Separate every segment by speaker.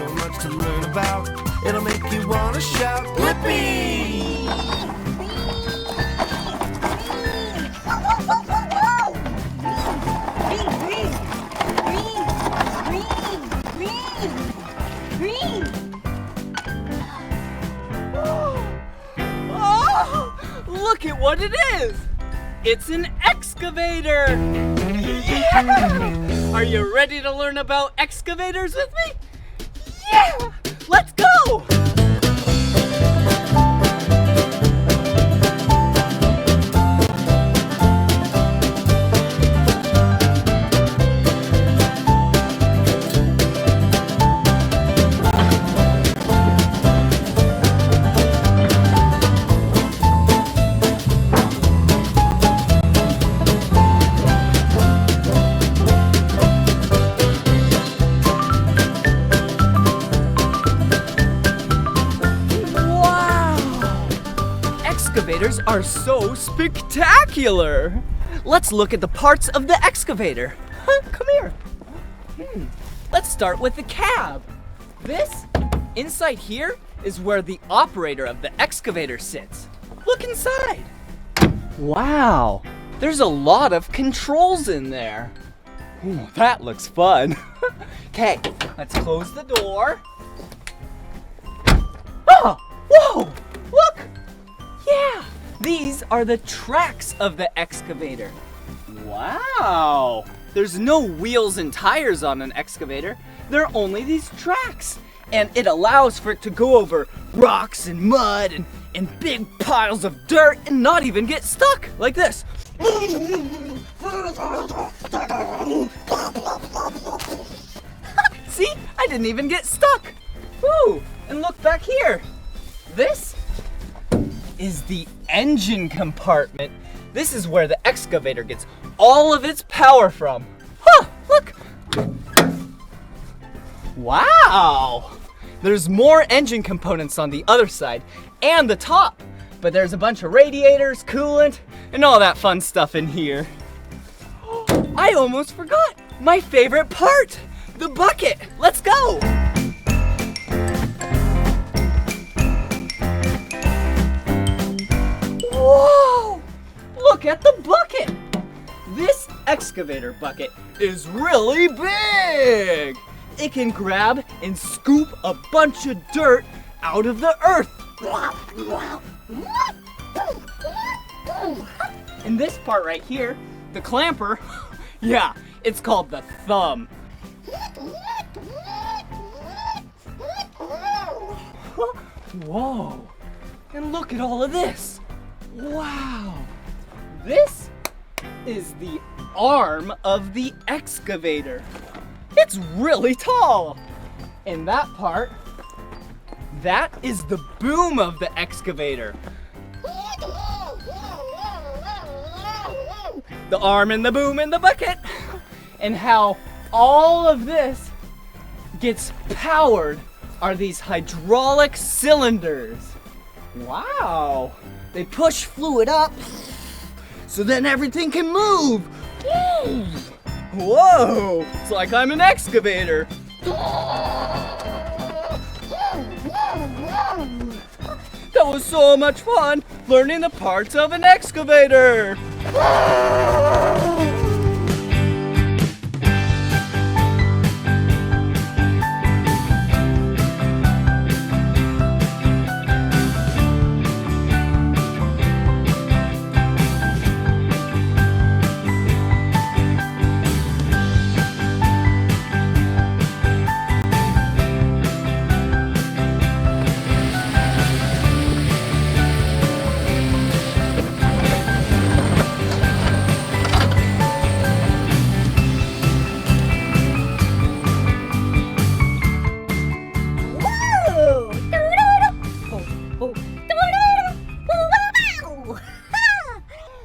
Speaker 1: so much to learn about. It'll make you wanna shout, Blippi!
Speaker 2: Oh, look at what it is! It's an excavator! Yeah! Are you ready to learn about excavators with me? Yeah! Let's go! Excavators are so spectacular! Let's look at the parts of the excavator. Come here. Let's start with the cab. This, inside here, is where the operator of the excavator sits. Look inside. Wow, there's a lot of controls in there. Ooh, that looks fun. Okay, let's close the door. Oh, whoa, look. Yeah, these are the tracks of the excavator. Wow, there's no wheels and tires on an excavator. There are only these tracks. And it allows for it to go over rocks and mud and big piles of dirt and not even get stuck like this. See, I didn't even get stuck. Woo, and look back here. This is the engine compartment. This is where the excavator gets all of its power from. Huh, look. Wow. There's more engine components on the other side and the top, but there's a bunch of radiators, coolant, and all that fun stuff in here. I almost forgot my favorite part, the bucket. Let's go. Whoa! Look at the bucket! This excavator bucket is really big! It can grab and scoop a bunch of dirt out of the earth. And this part right here, the clamper, yeah, it's called the thumb. Whoa! And look at all of this. Wow! This is the arm of the excavator. It's really tall. And that part, that is the boom of the excavator. The arm and the boom and the bucket. And how all of this gets powered are these hydraulic cylinders. Wow. They push fluid up so then everything can move. Whoa, it's like I'm an excavator. That was so much fun learning the parts of an excavator.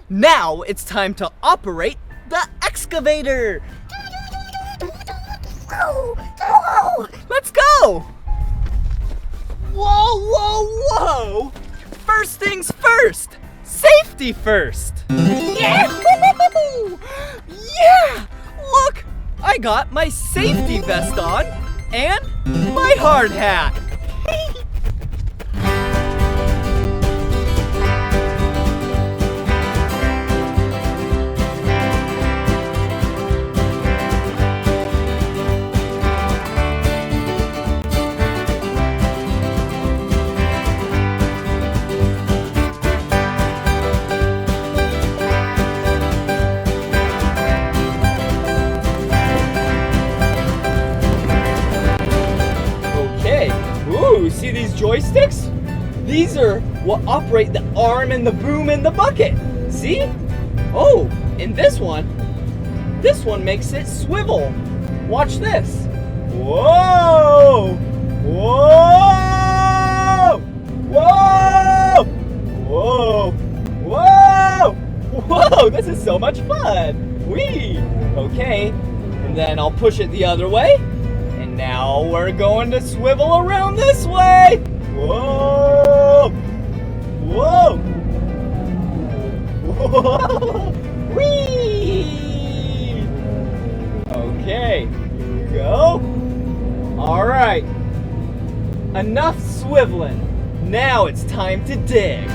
Speaker 2: Now it's time to operate the excavator. Let's go. Whoa, whoa, whoa. First things first. Safety first. Yeah. Yeah. Look, I got my safety vest on and my my hard hat. Ooh, see these joysticks? These are what operate the arm and the boom and the bucket. See? Oh, and this one makes it swivel. Watch this. Whoa! Whoa! Whoa! Whoa! Whoa! Whoa! This is so much fun. Whee! Okay, and then I'll push it the other way. Now we're going to swivel around this way! Whoa! Whoa! Whoa! Whee! Okay, here we go. Alright. Enough swiveling. Now it's time to dig.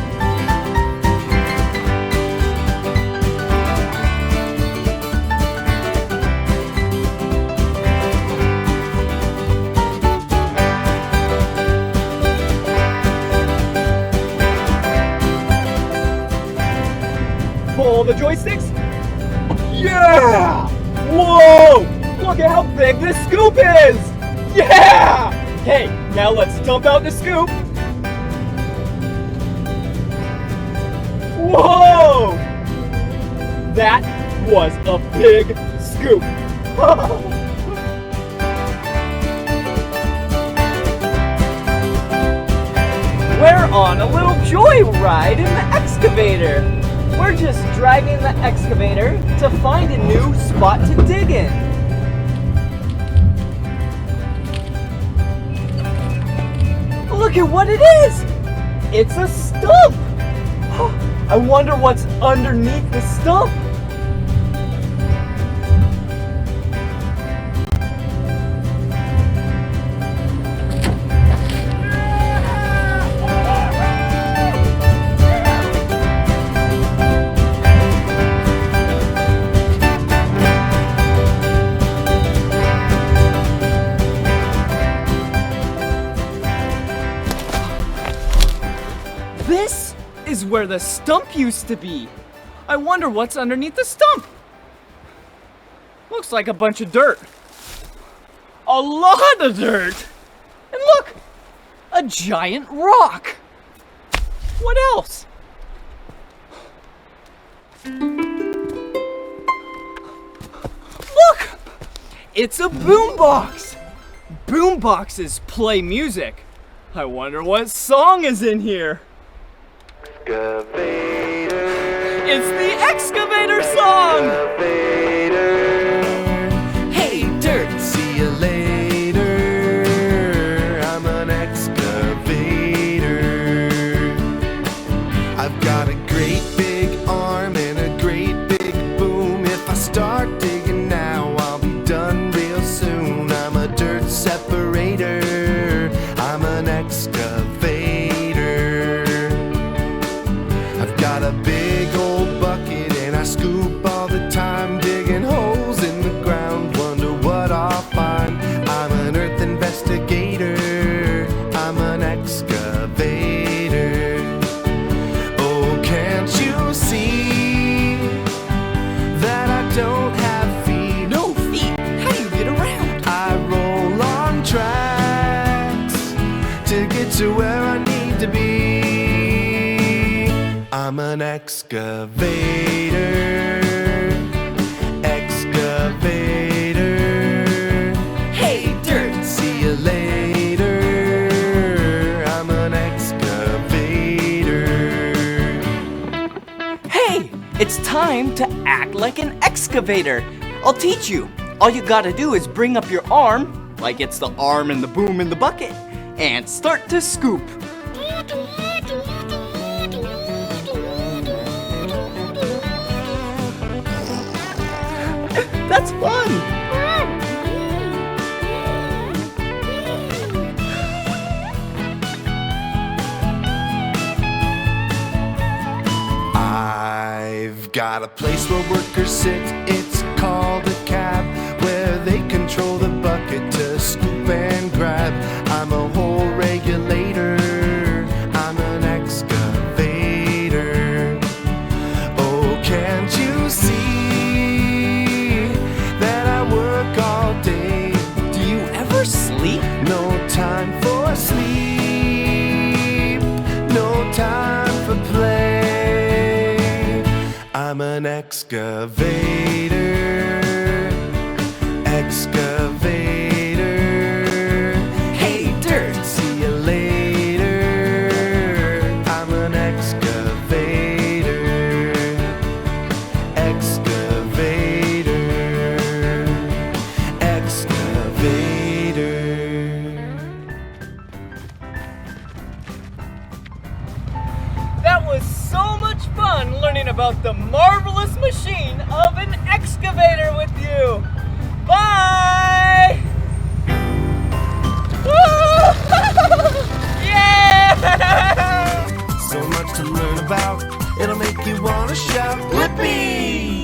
Speaker 2: Pull the joysticks. Yeah! Whoa! Look at how big this scoop is! Yeah! Hey, now let's dump out the scoop. Whoa! That was a big scoop. We're on a little joyride in the excavator. We're just dragging the excavator to find a new spot to dig in. Look at what it is! It's a stump! I wonder what's underneath the stump. This is where the stump used to be. I wonder what's underneath the stump. Looks like a bunch of dirt. A lot of dirt. And look, a giant rock. What else? Look, it's a boombox. Boomboxes play music. I wonder what song is in here.
Speaker 1: Excavator.
Speaker 2: It's the Excavator song!
Speaker 1: Excavator. Hey, dirt, see you later. I'm an excavator. I've got a great big arm and a great big boom. If I start digging now, I'll be done real soon. I'm a dirt separator. I'm an excavator. I've got a big old bucket and I scoop all the time, digging holes in the ground, wonder what I'll find. I'm an earth investigator, I'm an excavator. Oh, can't you see that I don't have feet?
Speaker 2: No feet? How do you get around?
Speaker 1: I roll on tracks to get to where I need to be. I'm an excavator, excavator. Hey, dirt, see you later. I'm an excavator.
Speaker 2: Hey, it's time to act like an excavator. I'll teach you. All you gotta do is bring up your arm, like it's the arm and the boom in the bucket, and start to scoop. That's fun!
Speaker 1: I've got a place where workers sit, it's called a cab, where they control the bucket to scoop and grab. I'm a hole regulator, I'm an excavator. Oh, can't you see that I work all day?
Speaker 2: Do you ever sleep?
Speaker 1: No time for sleep, no time for play. I'm an excavator, excavator. Hey, dirt, see you later. I'm an excavator, excavator, excavator.
Speaker 2: That was so much fun learning about the marvelous machine of an excavator with you. Bye! Woo! Yeah!
Speaker 1: So much to learn about, it'll make you wanna shout, Blippi!